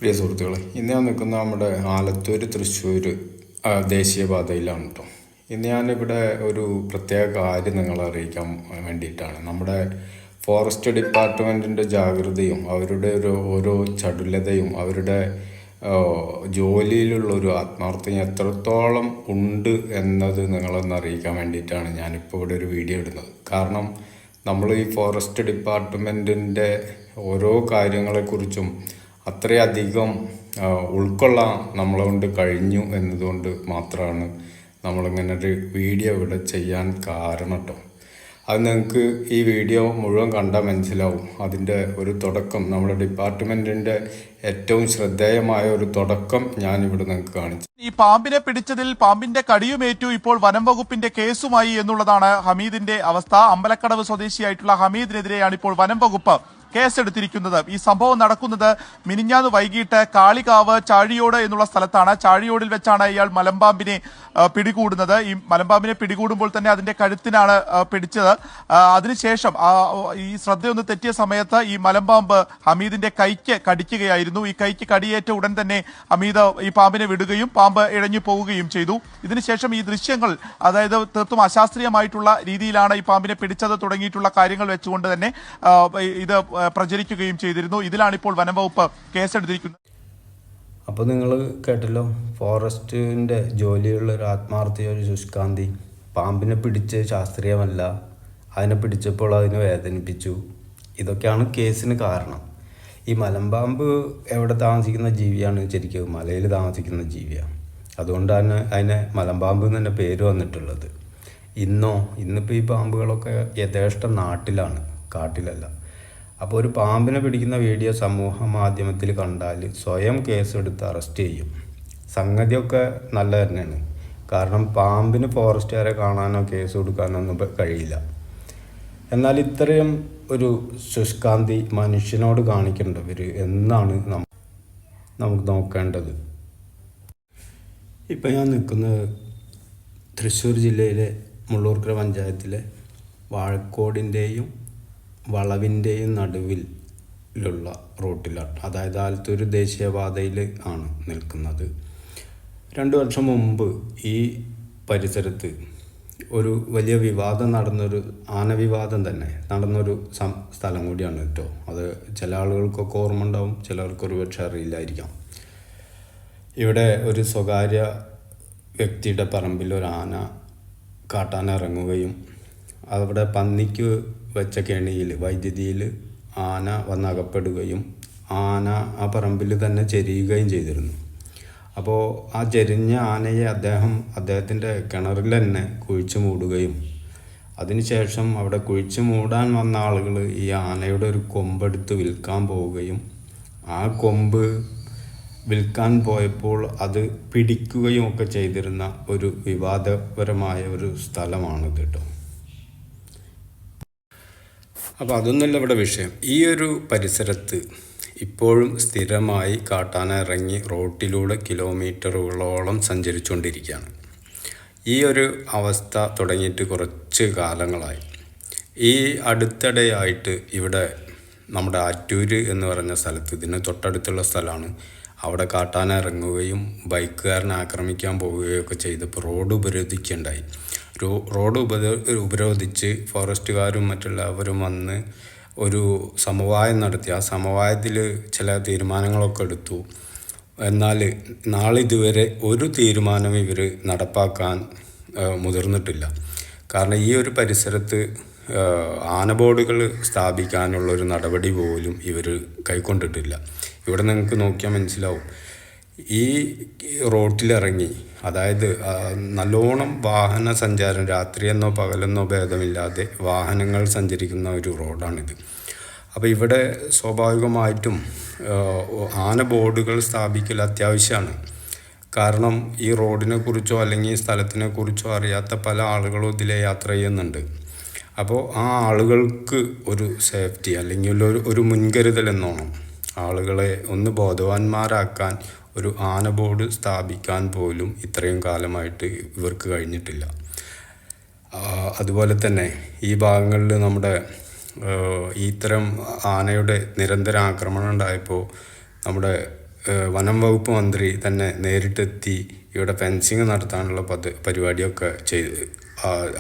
പ്രിയ സുഹൃത്തുക്കളെ, ഇന്ന് ഞാൻ നിൽക്കുന്ന നമ്മുടെ ആലത്തൂർ തൃശ്ശൂർ ദേശീയപാതയിലാണ് കേട്ടോ. ഇന്ന് ഞാനിവിടെ ഒരു പ്രത്യേക കാര്യം നിങ്ങളെ അറിയിക്കാൻ വേണ്ടിയിട്ടാണ്. നമ്മുടെ ഫോറസ്റ്റ് ഡിപ്പാർട്ട്മെൻറ്റിൻ്റെ ജാഗ്രതയും അവരുടെ ഓരോ ചടുലതയും അവരുടെ ജോലിയിലുള്ളൊരു ആത്മാർത്ഥതയും എത്രത്തോളം ഉണ്ട് എന്നത് നിങ്ങളൊന്ന് അറിയിക്കാൻ വേണ്ടിയിട്ടാണ് ഞാനിപ്പോൾ ഇവിടെ ഒരു വീഡിയോ ഇടുന്നത്. കാരണം നമ്മൾ ഈ ഫോറസ്റ്റ് ഡിപ്പാർട്ട്മെൻറ്റിൻ്റെ ഓരോ കാര്യങ്ങളെക്കുറിച്ചും അത്രയധികം ഉൾക്കൊള്ളാൻ നമ്മളെ കൊണ്ട് കഴിഞ്ഞു എന്നതുകൊണ്ട് മാത്രമാണ് നമ്മളിങ്ങനെ ഒരു വീഡിയോ ഇവിടെ ചെയ്യാൻ കാരണം കേട്ടോ. അത് നിങ്ങൾക്ക് ഈ വീഡിയോ മുഴുവൻ കണ്ടാൽ മനസ്സിലാവും. അതിൻ്റെ ഒരു തുടക്കം, നമ്മുടെ ഡിപ്പാർട്ട്മെൻറ്റിൻ്റെ ഏറ്റവും ശ്രദ്ധേയമായ ഒരു തുടക്കം ഞാനിവിടെ നിങ്ങൾക്ക് കാണിച്ചു. ഈ പാമ്പിനെ പിടിച്ചതിൽ പാമ്പിന്റെ കടിയുമേറ്റു, ഇപ്പോൾ വനം വകുപ്പിന്റെ കേസുമായി എന്നുള്ളതാണ് ഹമീദിന്റെ അവസ്ഥ. അമ്പലക്കടവ് സ്വദേശിയായിട്ടുള്ള ഹമീദിനെതിരെയാണ് ഇപ്പോൾ വനം വകുപ്പ് കേസെടുത്തിരിക്കുന്നത്. ഈ സംഭവം നടക്കുന്നത് മിനിഞ്ഞാന്ന് വൈകിട്ട് കാളികാവ് ചാഴിയോട് എന്നുള്ള സ്ഥലത്താണ്. ചാഴിയോടിൽ വെച്ചാണ് ഇയാൾ മലമ്പാമ്പിനെ പിടികൂടുന്നത്. ഈ മലമ്പാമ്പിനെ പിടികൂടുമ്പോൾ തന്നെ അതിന്റെ കഴുത്തിനാണ് പിടിച്ചത്. അതിനുശേഷം ഈ ശ്രദ്ധയൊന്ന് തെറ്റിയ സമയത്ത് ഈ മലമ്പാമ്പ് ഹമീദിന്റെ കൈക്ക് കടിക്കുകയായിരുന്നു. ഈ കൈക്ക് കടിയേറ്റ ഉടൻ തന്നെ ഹമീദ് ഈ പാമ്പിനെ വിടുകയും പാമ്പ് ഇഴഞ്ഞു പോവുകയും ചെയ്തു. ഇതിനുശേഷം ഈ ദൃശ്യങ്ങൾ, അതായത് തീർത്തും അശാസ്ത്രീയമായിട്ടുള്ള രീതിയിലാണ് ഈ പാമ്പിനെ പിടിച്ചത് തുടങ്ങിയിട്ടുള്ള കാര്യങ്ങൾ വെച്ചുകൊണ്ട് തന്നെ ഇത് പ്രചരിക്കുകയും ചെയ്തിരുന്നു. ഇതിലാണ് ഇപ്പോൾ വനംവകുപ്പ് കേസെടുത്തിരിക്കുന്നത്. അപ്പോൾ നിങ്ങൾ കേട്ടല്ലോ, ഫോറസ്റ്റിൻ്റെ ജോലിയുള്ള ഒരു ആത്മാർത്ഥത, ഒരു ശുഷ്കാന്തി. പാമ്പിനെ പിടിച്ച് ശാസ്ത്രീയമല്ല, അതിനെ പിടിച്ചപ്പോൾ അതിനെ വേദനിപ്പിച്ചു. ഇതൊക്കെയാണ് കേസിന് കാരണം. ഈ മലമ്പാമ്പ് എവിടെ താമസിക്കുന്ന ജീവിയാണ്? ശരിക്കും മലയിൽ താമസിക്കുന്ന ജീവിയാണ്. അതുകൊണ്ടാണ് അതിനെ മലമ്പാമ്പ് എന്ന് തന്നെ പേര് വന്നിട്ടുള്ളത്. ഇന്നിപ്പോൾ ഈ പാമ്പുകളൊക്കെ യഥേഷ്ടം നാട്ടിലാണ്, കാട്ടിലല്ല. അപ്പോൾ ഒരു പാമ്പിനെ പിടിക്കുന്ന വീഡിയോ സമൂഹ മാധ്യമത്തിൽ കണ്ടാൽ സ്വയം കേസെടുത്ത് അറസ്റ്റ് ചെയ്യും. സംഗതിയൊക്കെ നല്ല തന്നെയാണ്. കാരണം പാമ്പിന് ഫോറസ്റ്റുകാരെ കാണാനോ കേസ് കൊടുക്കാനോ ഒന്നും കഴിയില്ല. എന്നാൽ ഇത്രയും ഒരു ശുഷ്കാന്തി മനുഷ്യനോട് കാണിക്കേണ്ടവർ എന്നാണ് നമുക്ക് നോക്കേണ്ടത്. ഇപ്പം ഞാൻ നിൽക്കുന്നത് തൃശ്ശൂർ ജില്ലയിലെ മുള്ളൂർക്കര പഞ്ചായത്തിലെ വാഴക്കോടിൻ്റെയും വളവിൻ്റെയും നടുവിലുള്ള റൂട്ടിലാണ്. അതായത് ആലത്തൂർ ദേശീയപാതയിൽ ആണ് നിൽക്കുന്നത്. 2 വർഷം മുമ്പ് ഈ പരിസരത്ത് ഒരു വലിയ വിവാദം നടന്നൊരു ആനവിവാദം തന്നെ നടന്നൊരു സ്ഥലം കൂടിയാണ് കേട്ടോ. അത് ചില ആളുകൾക്കൊക്കെ ഓർമ്മ ഉണ്ടാവും, ചിലർക്കൊരു പക്ഷെ അറിയില്ലായിരിക്കാം. ഇവിടെ ഒരു സ്വകാര്യ വ്യക്തിയുടെ പറമ്പിൽ ഒരു ആന കാട്ടാൻ ഇറങ്ങുകയും അവിടെ പന്നിക്ക് വെച്ച കെണിയിൽ വൈദ്യുതിയിൽ ആന വന്നകപ്പെടുകയും ആന ആ പറമ്പിൽ തന്നെ ചെരിയുകയും ചെയ്തിരുന്നു. അപ്പോൾ ആ ചെരിഞ്ഞ ആനയെ അദ്ദേഹത്തിൻ്റെ കിണറിൽ തന്നെ കുഴിച്ചു മൂടുകയും അതിനുശേഷം അവിടെ കുഴിച്ചു മൂടാൻ വന്ന ആളുകൾ ഈ ആനയുടെ ഒരു കൊമ്പെടുത്ത് വിൽക്കാൻ പോവുകയും ആ കൊമ്പ് വിൽക്കാൻ പോയപ്പോൾ അത് പിടിക്കുകയും ഒക്കെ ചെയ്തിരുന്ന ഒരു വിവാദപരമായ ഒരു സ്ഥലമാണിത് കേട്ടോ. അപ്പോൾ അതൊന്നുമല്ല ഇവിടെ വിഷയം. ഈ ഒരു പരിസരത്ത് ഇപ്പോഴും സ്ഥിരമായി കാട്ടാന ഇറങ്ങി റോട്ടിലൂടെ കിലോമീറ്ററുകളോളം സഞ്ചരിച്ചുകൊണ്ടിരിക്കുകയാണ്. ഈ ഒരു അവസ്ഥ തുടങ്ങിയിട്ട് കുറച്ച് കാലങ്ങളായി. ഈ അടുത്തിടെയായിട്ട് ഇവിടെ നമ്മുടെ ആറ്റൂർ എന്ന് പറഞ്ഞ സ്ഥലത്ത്, ഇതിന് തൊട്ടടുത്തുള്ള സ്ഥലമാണ്, അവിടെ കാട്ടാന ഇറങ്ങുകയും ബൈക്കുകാരനെ ആക്രമിക്കാൻ പോവുകയൊക്കെ ചെയ്തപ്പോൾ റോഡ് ഉപരോധിക്കുകയുണ്ടായി. റോഡ് ഉപരോധിച്ച് ഫോറസ്റ്റുകാരും മറ്റുള്ളവരും വന്ന് ഒരു സമവായം നടത്തി. ആ സമവായത്തിൽ ചില തീരുമാനങ്ങളൊക്കെ എടുത്തു. എന്നാൽ നാളിതുവരെ ഒരു തീരുമാനം ഇവർ നടപ്പാക്കാൻ മുതിർന്നിട്ടില്ല. കാരണം ഈ ഒരു പരിസരത്ത് ആന ബോർഡുകൾ സ്ഥാപിക്കാനുള്ളൊരു നടപടി പോലും ഇവർ കൈക്കൊണ്ടിട്ടില്ല. ഇവിടെ നിങ്ങൾക്ക് നോക്കിയാൽ മനസ്സിലാവും. ഈ റോട്ടിലിറങ്ങി, അതായത് നല്ലോണം വാഹന സഞ്ചാരം രാത്രിയെന്നോ പകലെന്നോ ഭേദമില്ലാതെ വാഹനങ്ങൾ സഞ്ചരിക്കുന്ന ഒരു റോഡാണിത്. അപ്പോൾ ഇവിടെ സ്വാഭാവികമായിട്ടും ആന ബോർഡുകൾ സ്ഥാപിക്കൽ അത്യാവശ്യമാണ്. കാരണം ഈ റോഡിനെ കുറിച്ചോ അല്ലെങ്കിൽ ഈ സ്ഥലത്തിനെ കുറിച്ചോ അറിയാത്ത പല ആളുകളും ഇതിലെ യാത്ര ചെയ്യുന്നുണ്ട്. അപ്പോൾ ആ ആളുകൾക്ക് ഒരു സേഫ്റ്റി അല്ലെങ്കിൽ ഒരു മുൻകരുതൽ എന്നോണം ആളുകളെ ഒന്ന് ബോധവാന്മാരാക്കാൻ ഒരു ആന ബോർഡ് സ്ഥാപിക്കാൻ പോലും ഇത്രയും കാലമായിട്ട് ഇവർക്ക് കഴിഞ്ഞിട്ടില്ല. അതുപോലെ തന്നെ ഈ ഭാഗങ്ങളിൽ നമ്മുടെ ഇത്തരം ആനയുടെ നിരന്തര ആക്രമണം ഉണ്ടായപ്പോൾ നമ്മുടെ വനം വകുപ്പ് മന്ത്രി തന്നെ നേരിട്ടെത്തി ഇവിടെ ഫെൻസിങ് നടത്താനുള്ള പരിപാടിയൊക്കെ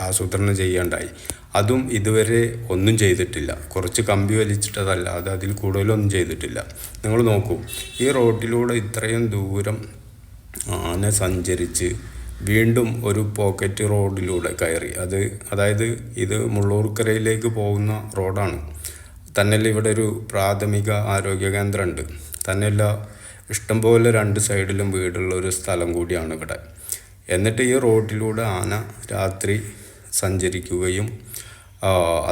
ആസൂത്രണം ചെയ്യേണ്ടായി. അതും ഇതുവരെ ഒന്നും ചെയ്തിട്ടില്ല. കുറച്ച് കമ്പി വലിച്ചിട്ടതല്ലാതെ അതിൽ കൂടുതലൊന്നും ചെയ്തിട്ടില്ല. നിങ്ങൾ നോക്കൂ, ഈ റോഡിലൂടെ ഇത്രയും ദൂരം ആന സഞ്ചരിച്ച് വീണ്ടും ഒരു പോക്കറ്റ് റോഡിലൂടെ കയറി, അതായത് ഇത് മുള്ളൂർക്കരയിലേക്ക് പോകുന്ന റോഡാണ്. തന്നെയല്ല ഇവിടെ ഒരു പ്രാഥമിക ആരോഗ്യ കേന്ദ്രമുണ്ട്. തന്നെയല്ല ഇഷ്ടംപോലെ 2 സൈഡിലും വീടുള്ള ഒരു സ്ഥലം കൂടിയാണ് ഇവിടെ. എന്നിട്ട് ഈ റോഡിലൂടെ ആന രാത്രി സഞ്ചരിക്കുകയും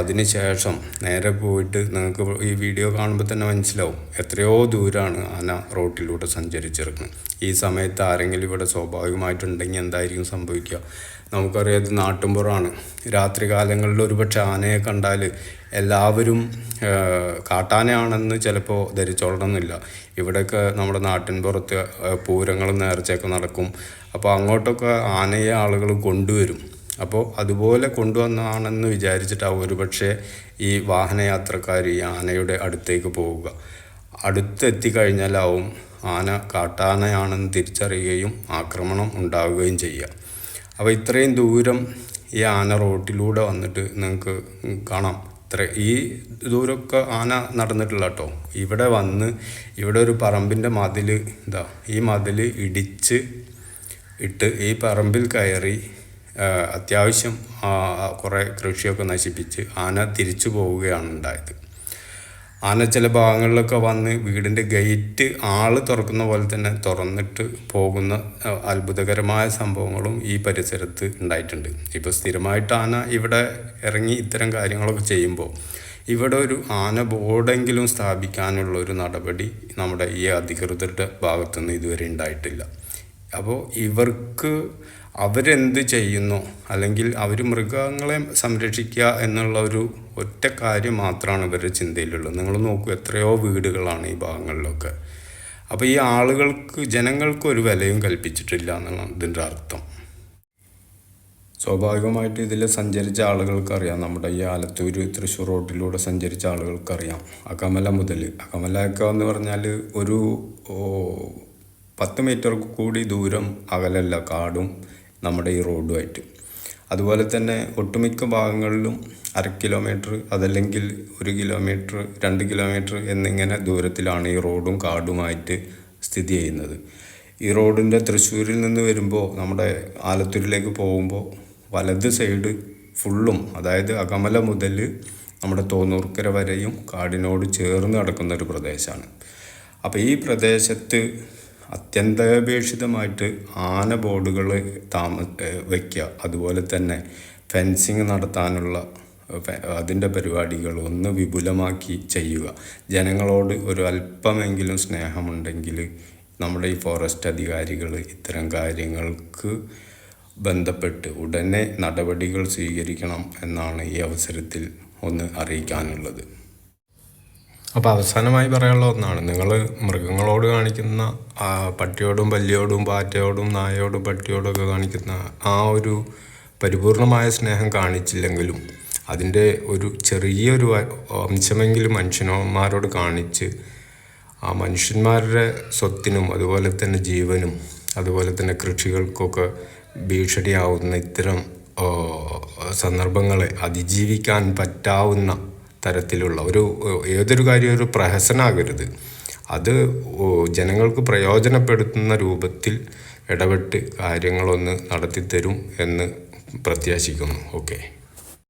അതിനുശേഷം നേരെ പോയിട്ട് നിങ്ങൾക്ക് ഈ വീഡിയോ കാണുമ്പോൾ തന്നെ മനസ്സിലാവും എത്രയോ ദൂരമാണ് ആന റോഡിലൂടെ സഞ്ചരിച്ചിരിക്കുന്നത്. ഈ സമയത്ത് ആരെങ്കിലും ഇവിടെ സ്വാഭാവികമായിട്ടുണ്ടെങ്കിൽ എന്തായിരിക്കും സംഭവിക്കുക? നമുക്കറിയാം, ഇത് നാട്ടുമ്പുറമാണ്. രാത്രി കാലങ്ങളിൽ ഒരുപക്ഷെ ആനയെ കണ്ടാൽ എല്ലാവരും കാട്ടാനയാണെന്ന് ചിലപ്പോൾ ധരിച്ചോളണമെന്നില്ല. ഇവിടെയൊക്കെ നമ്മുടെ നാട്ടിൻപുറത്ത് പൂരങ്ങളും നേർച്ചയൊക്കെ നടക്കും. അപ്പോൾ അങ്ങോട്ടൊക്കെ ആനയെ ആളുകൾ കൊണ്ടുവരും. അപ്പോൾ അതുപോലെ കൊണ്ടുവന്നതാണെന്ന് വിചാരിച്ചിട്ടാവും ഒരുപക്ഷെ ഈ വാഹനയാത്രക്കാർ ഈ ആനയുടെ അടുത്തേക്ക് പോവുക. അടുത്തെത്തിക്കഴിഞ്ഞാലാവും ആന കാട്ടാനയാണെന്ന് തിരിച്ചറിയുകയും ആക്രമണം ഉണ്ടാവുകയും ചെയ്യുക. അപ്പോൾ ഇത്രയും ദൂരം ഈ ആന റോട്ടിലൂടെ വന്നിട്ട് നിങ്ങൾക്ക് കാണാം. ഈ ദൂരമൊക്കെ ആന നടന്നിട്ടില്ല കേട്ടോ. ഇവിടെ വന്ന് ഇവിടെ ഒരു പറമ്പിൻ്റെ മതിൽ, ഈ മതിൽ ഇടിച്ച് ഇട്ട് ഈ പറമ്പിൽ കയറി അത്യാവശ്യം കുറേ കൃഷിയൊക്കെ നശിപ്പിച്ച് ആന തിരിച്ചു പോവുകയാണ് ഉണ്ടായത്. ആന ചില ഭാഗങ്ങളിലൊക്കെ വന്ന് വീടിൻ്റെ ഗേറ്റ് തുറക്കുന്ന പോലെ തന്നെ തുറന്നിട്ട് പോകുന്ന അത്ഭുതകരമായ സംഭവങ്ങളും ഈ പരിസരത്ത് ഉണ്ടായിട്ടുണ്ട്. ഇപ്പോൾ സ്ഥിരമായിട്ട് ആന ഇവിടെ ഇറങ്ങി ഇത്തരം കാര്യങ്ങളൊക്കെ ചെയ്യുമ്പോൾ ഇവിടെ ഒരു ആന ബോർഡെങ്കിലും സ്ഥാപിക്കാനുള്ള ഒരു നടപടി നമ്മുടെ ഈ അധികൃതരുടെ ഭാഗത്തുനിന്ന് ഇതുവരെ ഉണ്ടായിട്ടില്ല. അപ്പോൾ അവരെന്ത് ചെയ്യുന്നു, അല്ലെങ്കിൽ അവർ മൃഗങ്ങളെ സംരക്ഷിക്കുക എന്നുള്ള ഒരു ഒറ്റ കാര്യം മാത്രമാണ് ഇവരുടെ ചിന്തയിലുള്ളത്. നിങ്ങൾ നോക്കൂ, എത്രയോ വീടുകളാണ് ഈ ഭാഗങ്ങളിലൊക്കെ. അപ്പോൾ ഈ ജനങ്ങൾക്ക് ഒരു വിലയും കൽപ്പിച്ചിട്ടില്ല എന്നാണ് ഇതിൻ്റെ അർത്ഥം. സ്വാഭാവികമായിട്ട് ഇതിൽ സഞ്ചരിച്ച ആളുകൾക്കറിയാം, നമ്മുടെ ഈ ആലത്തൂർ തൃശ്ശൂർ റോഡിലൂടെ സഞ്ചരിച്ച ആളുകൾക്കറിയാം. അകമലയൊക്കെ എന്ന് പറഞ്ഞാൽ ഒരു 10 മീറ്റർ കൂടി ദൂരം അകലല്ല കാടും നമ്മുടെ ഈ റോഡുമായിട്ട്. അതുപോലെ തന്നെ ഒട്ടുമിക്ക ഭാഗങ്ങളിലും 1/2 കിലോമീറ്റർ അതല്ലെങ്കിൽ 1 കിലോമീറ്റർ 2 കിലോമീറ്റർ എന്നിങ്ങനെ ദൂരത്തിലാണ് ഈ റോഡും കാടുമായിട്ട് സ്ഥിതി ചെയ്യുന്നത്. ഈ റോഡിൻ്റെ തൃശ്ശൂരിൽ നിന്ന് വരുമ്പോൾ നമ്മുടെ ആലത്തൂരിലേക്ക് പോകുമ്പോൾ വലത് സൈഡ് ഫുള്ളും, അതായത് അകമല മുതൽ നമ്മുടെ തോന്നൂർക്കര വരെയും കാടിനോട് ചേർന്ന് കിടക്കുന്ന ഒരു പ്രദേശമാണ്. അപ്പോൾ ഈ പ്രദേശത്ത് അത്യന്താപേക്ഷിതമായിട്ട് ആന ബോർഡുകൾ വയ്ക്കുക, അതുപോലെ തന്നെ ഫെൻസിങ് നടത്താനുള്ള അതിൻ്റെ പരിപാടികൾ ഒന്ന് വിപുലമാക്കി ചെയ്യുക. ജനങ്ങളോട് ഒരു അല്പമെങ്കിലും സ്നേഹമുണ്ടെങ്കിൽ നമ്മുടെ ഈ ഫോറസ്റ്റ് അധികാരികൾ ഇത്തരം കാര്യങ്ങൾക്ക് ബന്ധപ്പെട്ട് ഉടനെ നടപടികൾ സ്വീകരിക്കണം എന്നാണ് ഈ അവസരത്തിൽ ഒന്ന് അറിയിക്കാനുള്ളത്. അപ്പോൾ അവസാനമായി പറയാനുള്ള ഒന്നാണ്, നിങ്ങൾ മൃഗങ്ങളോട് കാണിക്കുന്ന പട്ടിയോടും പല്ലിയോടും പാറ്റയോടും നായയോടും പട്ടിയോടും ഒക്കെ കാണിക്കുന്ന ആ ഒരു പരിപൂർണമായ സ്നേഹം കാണിച്ചില്ലെങ്കിലും അതിൻ്റെ ഒരു ചെറിയൊരു അംശമെങ്കിലും മനുഷ്യന്മാരോട് കാണിച്ച് ആ മനുഷ്യന്മാരുടെ സ്വത്തിനും അതുപോലെ തന്നെ ജീവനും അതുപോലെ തന്നെ കൃഷികൾക്കൊക്കെ ഭീഷണിയാവുന്ന ഇത്തരം സന്ദർഭങ്ങളെ അതിജീവിക്കാൻ പറ്റാവുന്ന തരത്തിലുള്ള ഏതൊരു കാര്യം ഒരു പ്രഹസനാകരുത്. അത് ജനങ്ങൾക്ക് പ്രയോജനപ്പെടുത്തുന്ന രൂപത്തിൽ ഇടപെട്ട് കാര്യങ്ങളൊന്ന് നടത്തിത്തരും എന്ന് പ്രത്യാശിക്കുന്നു. ഓക്കെ.